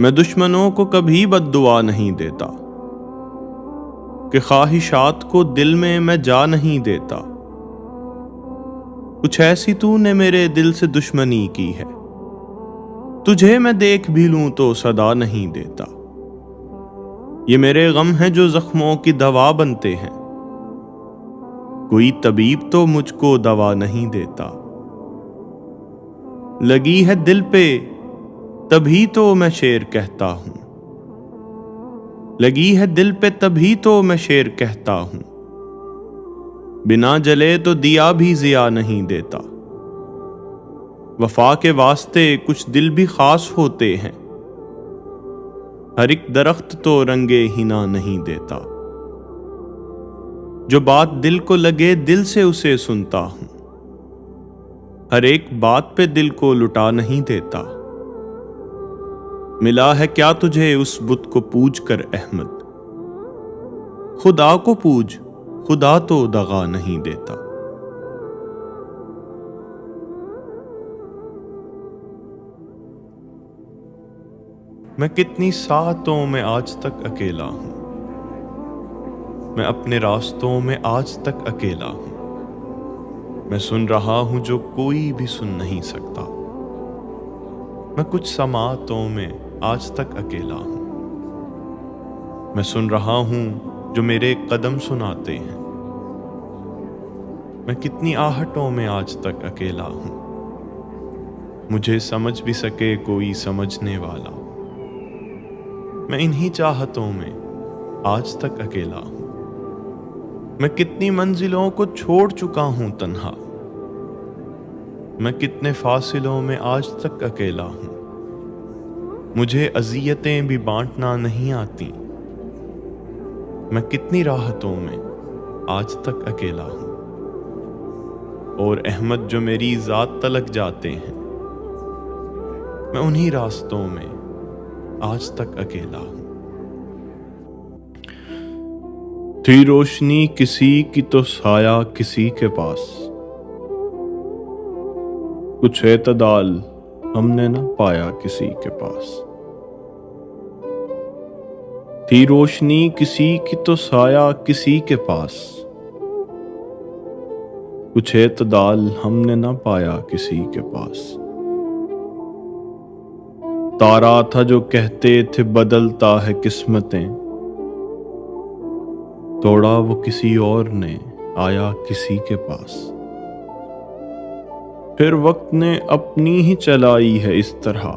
میں دشمنوں کو کبھی بد دعا نہیں دیتا کہ خواہشات کو دل میں میں جا نہیں دیتا۔ کچھ ایسی تو نے میرے دل سے دشمنی کی ہے، تجھے میں دیکھ بھی لوں تو صدا نہیں دیتا۔ یہ میرے غم ہیں جو زخموں کی دوا بنتے ہیں، کوئی طبیب تو مجھ کو دوا نہیں دیتا۔ لگی ہے دل پہ تبھی تو میں شعر کہتا ہوں، لگی ہے دل پہ تبھی تو میں شعر کہتا ہوں، بنا جلے تو دیا بھی ضیا نہیں دیتا۔ وفا کے واسطے کچھ دل بھی خاص ہوتے ہیں، ہر ایک درخت تو رنگے ہنا نہیں دیتا۔ جو بات دل کو لگے دل سے اسے سنتا ہوں، ہر ایک بات پہ دل کو لٹا نہیں دیتا۔ ملا ہے کیا تجھے اس بت کو پوج کر احمد، خدا کو پوج، خدا تو دغا نہیں دیتا۔ میں کتنی ساعتوں میں آج تک اکیلا ہوں، میں اپنے راستوں میں آج تک اکیلا ہوں۔ میں سن رہا ہوں جو کوئی بھی سن نہیں سکتا، میں کچھ سماعتوں میں آج تک اکیلا ہوں۔ میں سن رہا ہوں جو میرے قدم سناتے ہیں، میں کتنی آہٹوں میں آج تک اکیلا ہوں۔ مجھے سمجھ بھی سکے کوئی سمجھنے والا، میں انہی چاہتوں میں آج تک اکیلا ہوں۔ میں کتنی منزلوں کو چھوڑ چکا ہوں تنہا، میں کتنے فاصلوں میں آج تک اکیلا ہوں۔ مجھے اذیتیں بھی بانٹنا نہیں آتی، میں کتنی راحتوں میں آج تک اکیلا ہوں۔ اور احمد جو میری ذات تلک جاتے ہیں، میں انہی راستوں میں آج تک اکیلا ہوں۔ تھی روشنی کسی کی تو سایہ کسی کے پاس، کچھ اعتدال ہم نے نہ پایا کسی کے پاس۔ تھی روشنی کسی کی تو سایہ کسی کے پاس، کچھ اعتدال ہم نے نہ پایا کسی کے پاس۔ تارا تھا جو کہتے تھے بدلتا ہے قسمتیں، توڑا وہ کسی اور نے آیا کسی کے پاس۔ پھر وقت نے اپنی ہی چلائی ہے اس طرح،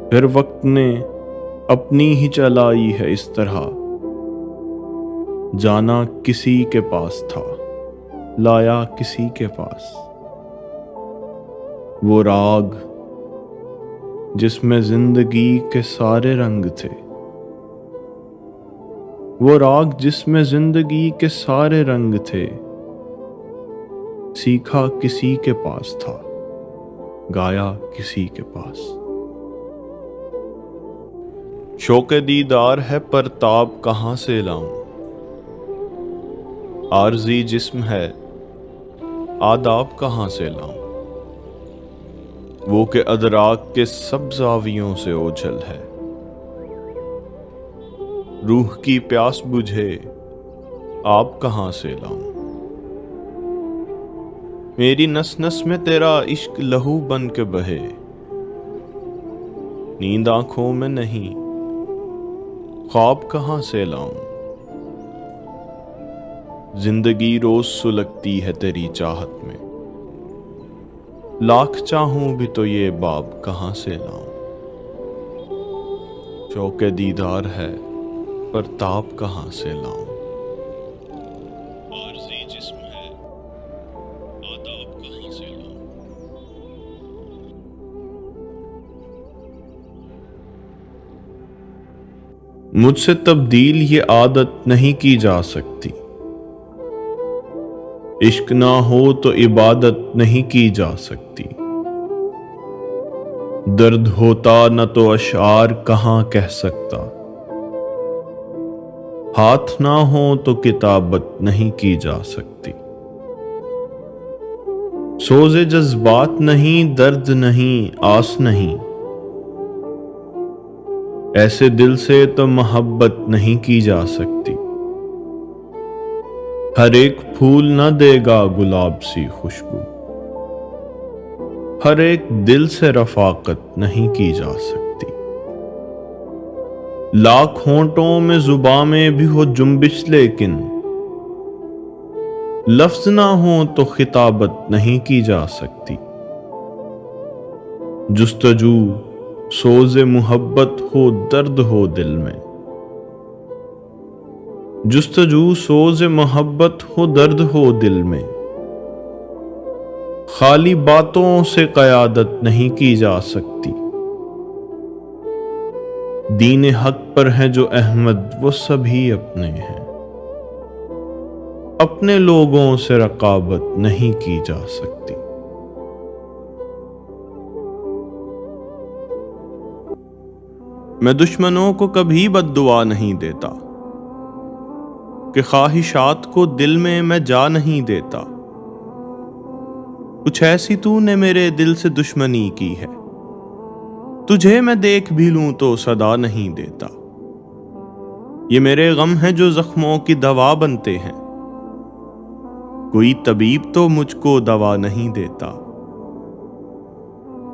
پھر وقت نے اپنی ہی چلائی ہے اس طرح، جانا کسی کے پاس تھا لایا کسی کے پاس۔ وہ راگ جس میں زندگی کے سارے رنگ تھے، وہ راگ جس میں زندگی کے سارے رنگ تھے، سیکھا کسی کے پاس تھا گایا کسی کے پاس۔ شوق دیدار ہے پرتاب کہاں سے لاؤں، عارضی جسم ہے آداب کہاں سے لاؤں۔ وہ کہ ادراک کے سب زاویوں سے اوجھل ہے، روح کی پیاس بجھے آپ کہاں سے لاؤں۔ میری نس نس میں تیرا عشق لہو بن کے بہے، نیند آنکھوں میں نہیں خواب کہاں سے لاؤں۔ زندگی روز سلگتی ہے تیری چاہت میں، لاکھ چاہوں بھی تو یہ باب کہاں سے لاؤں۔ شوق دیدار ہے پرتاب کہاں سے لاؤں، عارضی جسم ہے آداب کہاں سے لاؤں۔ مجھ سے تبدیل یہ عادت نہیں کی جا سکتی، عشق نہ ہو تو عبادت نہیں کی جا سکتی۔ درد ہوتا نہ تو اشعار کہاں کہہ سکتا، ہاتھ نہ ہو تو کتابت نہیں کی جا سکتی۔ سوز جذبات نہیں، درد نہیں، آس نہیں، ایسے دل سے تو محبت نہیں کی جا سکتی۔ ہر ایک پھول نہ دے گا گلاب سی خوشبو، ہر ایک دل سے رفاقت نہیں کی جا سکتی۔ لاکھ ہونٹوں میں زباں میں بھی ہو جنبش، لیکن لفظ نہ ہوں تو خطابت نہیں کی جا سکتی۔ جستجو سوز محبت ہو، درد ہو دل میں، جستجو سوز محبت ہو، درد ہو دل میں، خالی باتوں سے قیادت نہیں کی جا سکتی۔ دین حق پر ہے جو احمد، وہ سبھی اپنے ہیں، اپنے لوگوں سے رقابت نہیں کی جا سکتی۔ میں دشمنوں کو کبھی بد دعا نہیں دیتا، کہ خواہشات کو دل میں جا نہیں دیتا۔ کچھ ایسی تو نے میرے دل سے دشمنی کی ہے، تجھے میں دیکھ بھی لوں تو صدا نہیں دیتا۔ یہ میرے غم ہیں جو زخموں کی دوا بنتے ہیں، کوئی طبیب تو مجھ کو دوا نہیں دیتا۔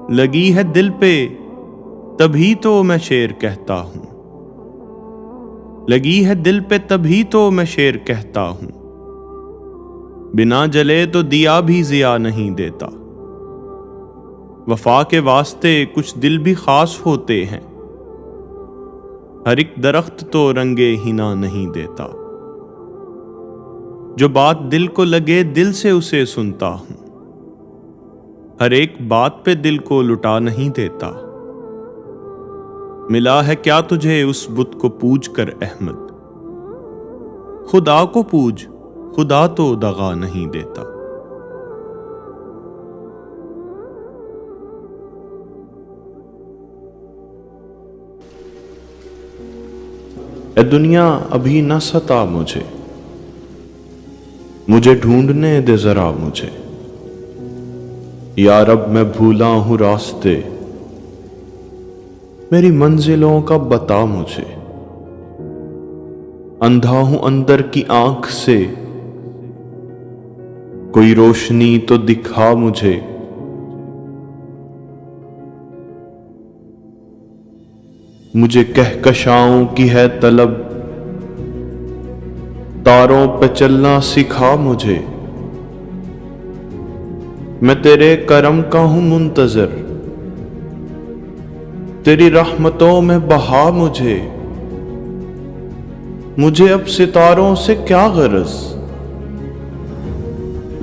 لگی ہے دل پہ تبھی تو میں شعر کہتا ہوں، لگی ہے دل پہ تبھی تو میں شعر کہتا ہوں، بنا جلے تو دیا بھی ضیا نہیں دیتا۔ وفا کے واسطے کچھ دل بھی خاص ہوتے ہیں، ہر ایک درخت تو رنگے ہنا نہیں دیتا۔ جو بات دل کو لگے دل سے اسے سنتا ہوں، ہر ایک بات پہ دل کو لٹا نہیں دیتا۔ ملا ہے کیا تجھے اس بت کو پوج کر احمد، خدا کو پوج، خدا تو دغا نہیں دیتا۔ اے دنیا ابھی نہ ستا مجھے، مجھے ڈھونڈنے دے ذرا مجھے، یا رب میں بھولا ہوں راستے، میری منزلوں کا بتا مجھے۔ اندھا ہوں اندر کی آنکھ سے، کوئی روشنی تو دکھا مجھے۔ مجھے کہکشاؤں کی ہے طلب، تاروں پہ چلنا سکھا مجھے۔ میں تیرے کرم کا ہوں منتظر، تیری رحمتوں میں بہا مجھے۔ مجھے اب ستاروں سے کیا غرض،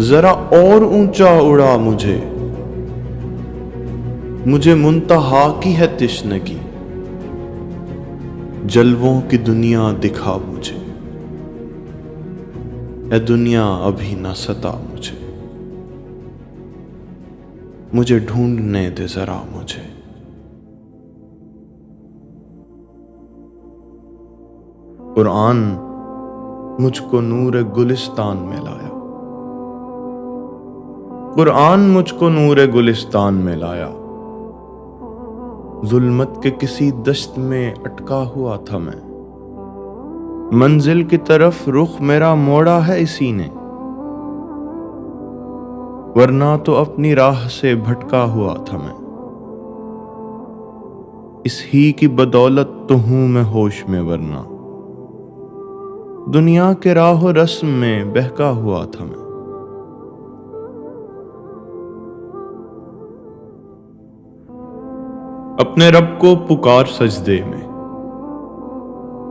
ذرا اور اونچا اڑا مجھے۔ مجھے منتہا کی ہے تشنگی، جلووں کی دنیا دکھا مجھے۔ اے دنیا ابھی نہ ستا مجھے، مجھے ڈھونڈنے دے ذرا مجھے۔ قرآن مجھ کو نور گلستان میں لایا، قرآن مجھ کو نور گلستان میں لایا۔ ظلمت کے کسی دشت میں اٹکا ہوا تھا میں، منزل کی طرف رخ میرا موڑا ہے اسی نے، ورنہ تو اپنی راہ سے بھٹکا ہوا تھا میں۔ اس ہی کی بدولت تو ہوں میں ہوش میں، ورنہ دنیا کے راہ و رسم میں بہکا ہوا تھا میں۔ اپنے رب کو پکار سجدے میں،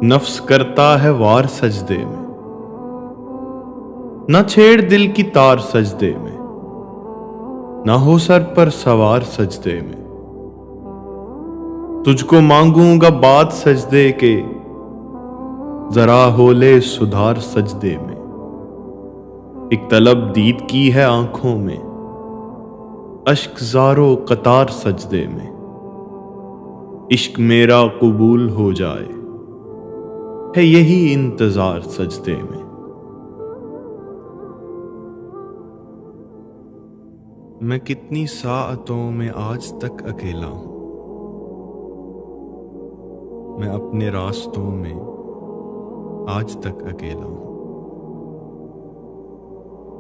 نفس کرتا ہے وار سجدے میں۔ نہ چھیڑ دل کی تار سجدے میں، نہ ہو سر پر سوار سجدے میں۔ تجھ کو مانگوں گا بات سجدے کے، ذرا ہو لے سدھار سجدے میں۔ ایک طلب دید کی ہے آنکھوں میں، اشک زارو قطار سجدے میں۔ عشق میرا قبول ہو جائے، ہے یہی انتظار سجدے میں۔ میں کتنی ساعتوں میں آج تک اکیلا ہوں، میں اپنے راستوں میں آج تک اکیلا ہوں،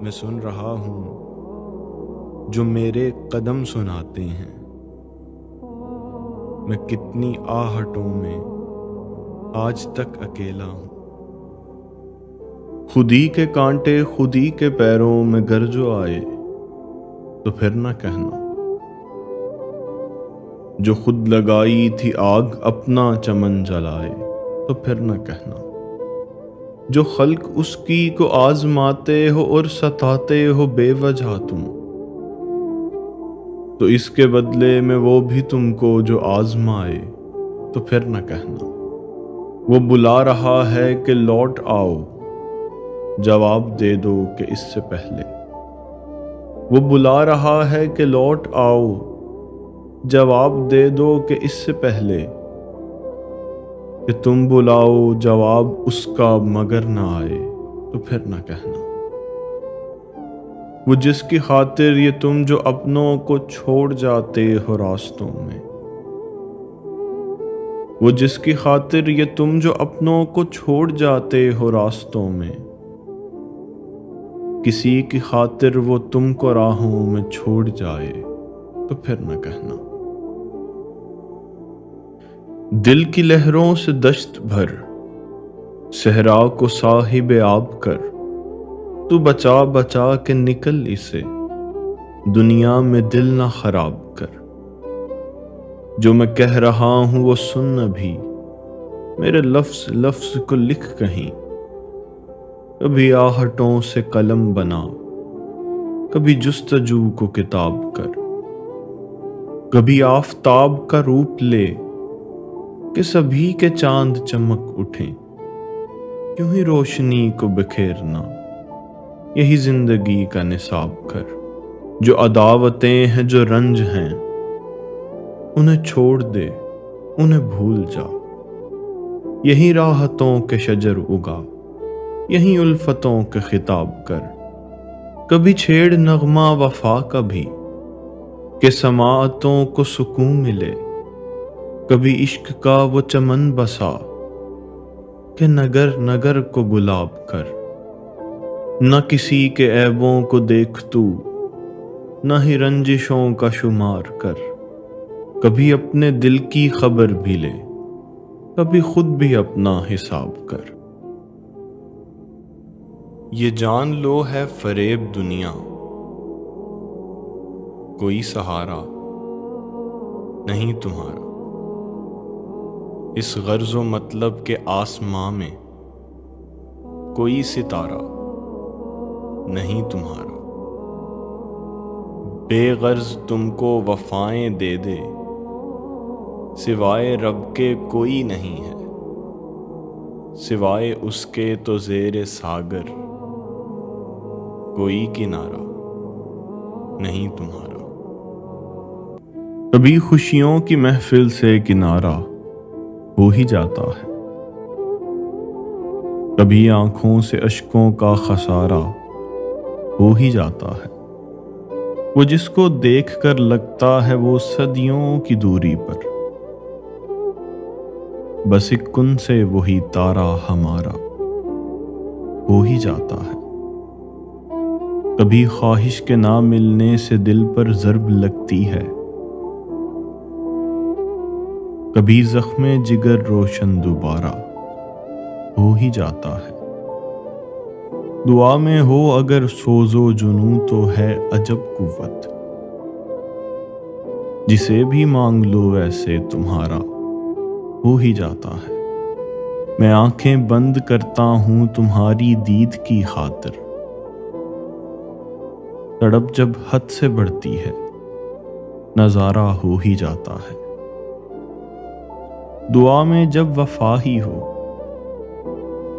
میں سن رہا ہوں جو میرے قدم سناتے ہیں، میں کتنی آہٹوں میں آج تک اکیلا ہوں، خودی کے کانٹے خودی کے پیروں میں گر جو آئے تو پھر نہ کہنا، جو خود لگائی تھی آگ اپنا چمن جلائے تو پھر نہ کہنا، جو خلق اس کی کو آزماتے ہو اور ستاتے ہو بے وجہ تم، تو اس کے بدلے میں وہ بھی تم کو جو آزمائے تو پھر نہ کہنا، وہ بلا رہا ہے کہ لوٹ آؤ، جواب دے دو کہ اس سے پہلے، وہ بلا رہا ہے کہ لوٹ آؤ، جواب دے دو کہ اس سے پہلے، کہ تم بلاؤ جواب اس کا مگر نہ آئے تو پھر نہ کہنا، وہ جس کی خاطر یہ تم جو اپنوں کو چھوڑ جاتے ہو راستوں میں، وہ جس کی خاطر یہ تم جو اپنوں کو چھوڑ جاتے ہو راستوں میں، کسی کی خاطر وہ تم کو راہوں میں چھوڑ جائے تو پھر نہ کہنا، دل کی لہروں سے دشت بھر صحرا کو صاحب آب کر، تو بچا بچا کے نکل اسے دنیا میں دل نہ خراب کر، جو میں کہہ رہا ہوں وہ سن ابھی، میرے لفظ لفظ کو لکھ کہیں، کبھی آہٹوں سے قلم بنا، کبھی جستجو کو کتاب کر، کبھی آفتاب کا روپ لے کہ سبھی کے چاند چمک اٹھیں، کیوں ہی روشنی کو بکھیرنا، یہی زندگی کا نصاب کر، جو عداوتیں ہیں جو رنج ہیں انہیں چھوڑ دے، انہیں بھول جا، یہی راحتوں کے شجر اگا، یہی الفتوں کے خطاب کر، کبھی چھیڑ نغمہ وفا کا بھی کہ سماعتوں کو سکون ملے، کبھی عشق کا وہ چمن بسا کہ نگر نگر کو گلاب کر، نہ کسی کے عیبوں کو دیکھ تو، نہ ہی رنجشوں کا شمار کر، کبھی اپنے دل کی خبر بھی لے، کبھی خود بھی اپنا حساب کر، یہ جان لو ہے فریب دنیا، کوئی سہارا نہیں تمہارا، اس غرض و مطلب کے آسماں میں کوئی ستارہ نہیں تمہارا، بے غرض تم کو وفائیں دے دے، سوائے رب کے کوئی نہیں ہے، سوائے اس کے تو زیر ساگر کوئی کنارہ نہیں تمہارا، کبھی خوشیوں کی محفل سے کنارہ ہو ہی جاتا ہے، کبھی آنکھوں سے اشکوں کا خسارہ ہو ہی جاتا ہے، وہ جس کو دیکھ کر لگتا ہے وہ صدیوں کی دوری پر، بس ایک کن سے وہی تارا ہمارا ہو ہی جاتا ہے، کبھی خواہش کے نہ ملنے سے دل پر ضرب لگتی ہے، کبھی زخم جگر روشن دوبارہ ہو ہی جاتا ہے، دعا میں ہو اگر سوز و جنوں تو ہے عجب قوت، جسے بھی مانگ لو ویسے تمہارا ہو ہی جاتا ہے، میں آنکھیں بند کرتا ہوں تمہاری دید کی خاطر، تڑپ جب حد سے بڑھتی ہے نظارہ ہو ہی جاتا ہے، دعا میں جب وفا ہی ہو،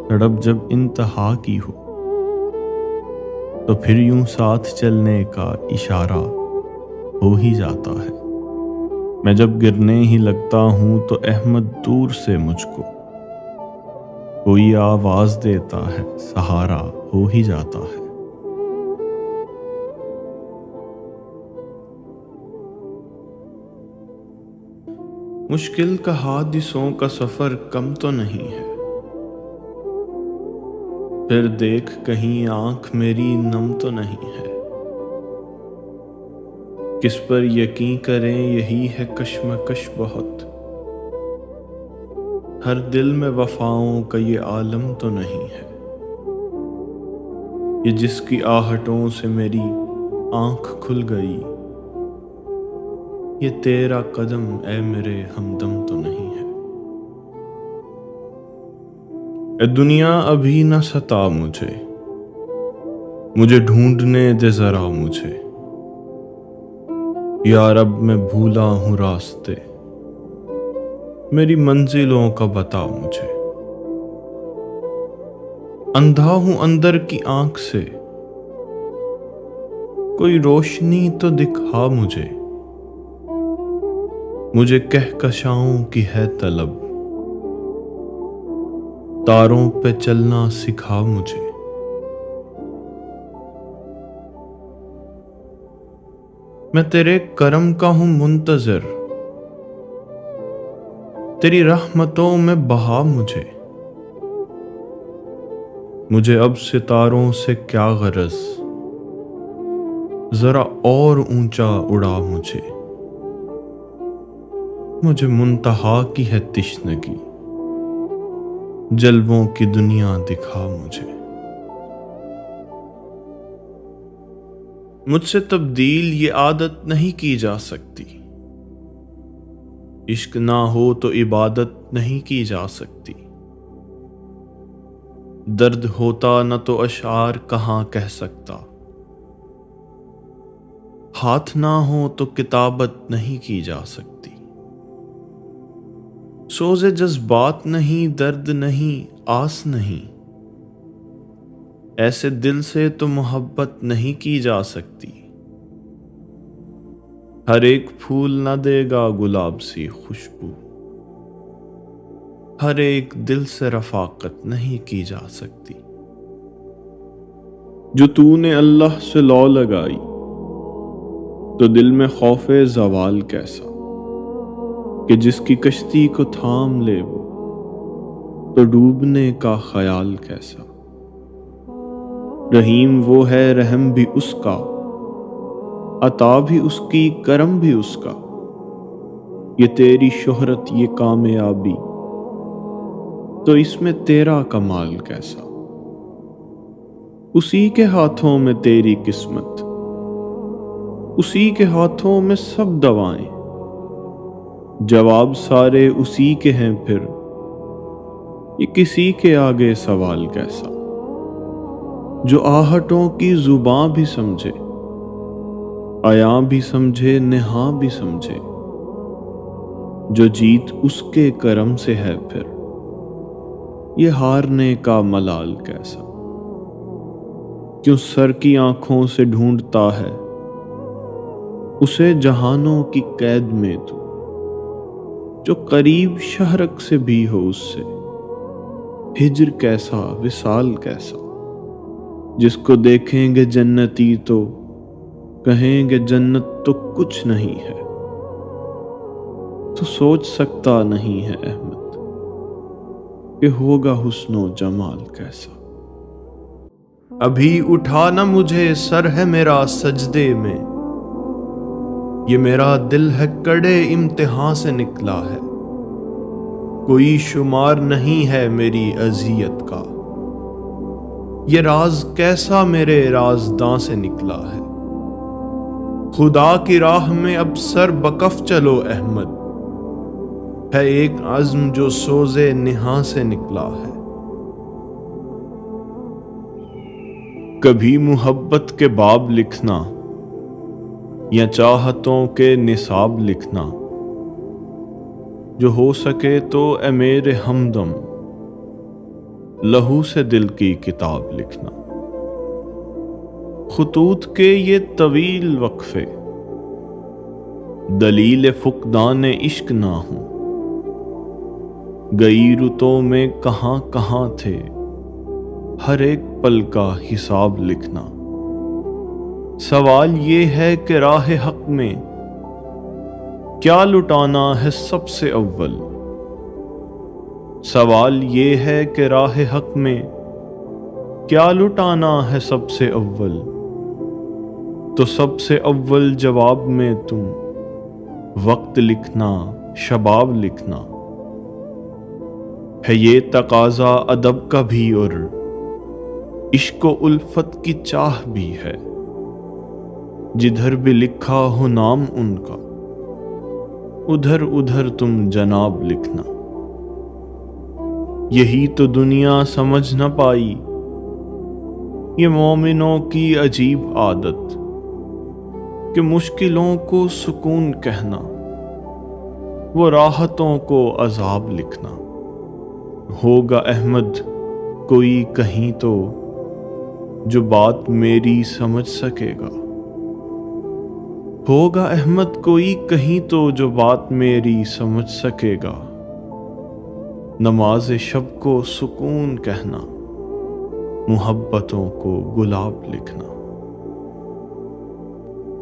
تڑپ جب انتہا کی ہو، تو پھر یوں ساتھ چلنے کا اشارہ ہو ہی جاتا ہے، میں جب گرنے ہی لگتا ہوں تو احمد دور سے مجھ کو کوئی آواز دیتا ہے، سہارا ہو ہی جاتا ہے۔ مشکل کا حادثوں کا سفر کم تو نہیں ہے، پھر دیکھ کہیں آنکھ میری نم تو نہیں ہے۔ کس پر یقین کریں یہی ہے کشمکش بہت، ہر دل میں وفاؤں کا یہ عالم تو نہیں ہے۔ یہ جس کی آہٹوں سے میری آنکھ کھل گئی، یہ تیرا قدم اے میرے ہمدم تو نہیں ہے۔ اے دنیا ابھی نہ ستا مجھے ڈھونڈنے دے ذرا مجھے، یا رب میں بھولا ہوں راستے، میری منزلوں کا بتا مجھے۔ اندھا ہوں اندر کی آنکھ سے، کوئی روشنی تو دکھا مجھے کہکشاؤں کی ہے طلب، تاروں پہ چلنا سکھا مجھے۔ میں تیرے کرم کا ہوں منتظر، تیری رحمتوں میں بہا مجھے اب ستاروں سے کیا غرض، ذرا اور اونچا اڑا مجھے منتہا کی ہے تشنگی، جلووں کی دنیا دکھا مجھے۔ مجھ سے تبدیل یہ عادت نہیں کی جا سکتی، عشق نہ ہو تو عبادت نہیں کی جا سکتی، درد ہوتا نہ تو اشعار کہاں کہہ سکتا، ہاتھ نہ ہو تو کتابت نہیں کی جا سکتی، سوز جذبات نہیں، درد نہیں، آس نہیں، ایسے دل سے تو محبت نہیں کی جا سکتی، ہر ایک پھول نہ دے گا گلاب سی خوشبو، ہر ایک دل سے رفاقت نہیں کی جا سکتی۔ جو تو نے اللہ سے لو لگائی تو دل میں خوف زوال کیسا، کہ جس کی کشتی کو تھام لے وہ تو ڈوبنے کا خیال کیسا۔ رحیم وہ ہے رحم بھی اس کا، عطا بھی اس کی، کرم بھی اس کا، یہ تیری شہرت یہ کامیابی تو اس میں تیرا کمال کیسا۔ اسی کے ہاتھوں میں تیری قسمت، اسی کے ہاتھوں میں سب دوائیں، جواب سارے اسی کے ہیں، پھر یہ کسی کے آگے سوال کیسا۔ جو آہٹوں کی زباں بھی سمجھے، عیاں بھی سمجھے، نہاں بھی سمجھے، جو جیت اس کے کرم سے ہے، پھر یہ ہارنے کا ملال کیسا۔ کیوں سر کی آنکھوں سے ڈھونڈتا ہے اسے جہانوں کی قید میں تو، جو قریب شہرک سے بھی ہو اس سے ہجر کیسا، وصال کیسا۔ جس کو دیکھیں گے جنتی تو کہیں گے جنت تو کچھ نہیں ہے، تو سوچ سکتا نہیں ہے احمد کہ ہوگا حسن و جمال کیسا۔ ابھی اٹھا نہ مجھے سر ہے میرا سجدے میں، یہ میرا دل ہے کڑے امتحان سے نکلا ہے، کوئی شمار نہیں ہے میری اذیت کا، یہ راز کیسا میرے رازداں سے نکلا ہے۔ خدا کی راہ میں اب سر بکف چلو احمد، ہے ایک عزم جو سوزے نہاں سے نکلا ہے۔ کبھی محبت کے باب لکھنا یا چاہتوں کے نصاب لکھنا، جو ہو سکے تو اے میرے ہمدم لہو سے دل کی کتاب لکھنا۔ خطوط کے یہ طویل وقفے دلیل فقدان عشق نہ ہوں، گئی رتوں میں کہاں کہاں تھے ہر ایک پل کا حساب لکھنا۔ سوال یہ ہے کہ راہ حق میں کیا لٹانا ہے سب سے اول؟ سوال یہ ہے کہ راہ حق میں کیا لٹانا ہے سب سے اول؟ تو سب سے اول جواب میں تم وقت لکھنا، شباب لکھنا ہے، یہ تقاضا ادب کا بھی اور عشق و الفت کی چاہ بھی ہے۔ جدھر بھی لکھا ہو نام ان کا، ادھر ادھر تم جناب لکھنا۔ یہی تو دنیا سمجھ نہ پائی، یہ مومنوں کی عجیب عادت کہ مشکلوں کو سکون کہنا، وہ راحتوں کو عذاب لکھنا۔ ہوگا احمد کوئی کہیں تو جو بات میری سمجھ سکے گا، ہوگا احمد کوئی کہیں تو جو بات میری سمجھ سکے گا۔ نماز شب کو سکون کہنا، محبتوں کو گلاب لکھنا۔